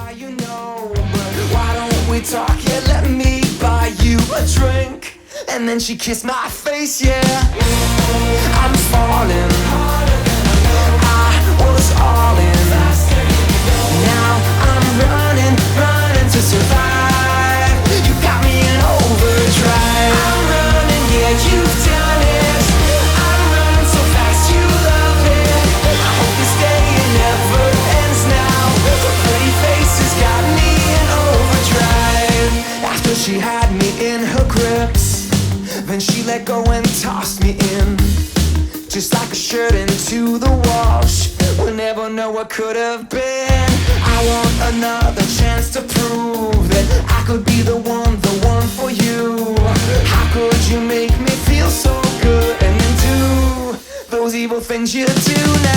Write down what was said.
why you know, but why don't we talk? Yeah, let me buy you a drink. And then she kissed my face, yeah. I'm falling, I was all in. Now I'm running to survive. You got me in overdrive. I'm running, yeah, you've done it. I'm running so fast, you love it. I hope this day it never ends now. The pretty face has got me in overdrive. After she had me in her grips, then she let go and tossed me in, just like a shirt into the wash. We'll never know what could have been. I want another chance to prove that I could be the one for you. How could you make me feel so good and then do those evil things you do now?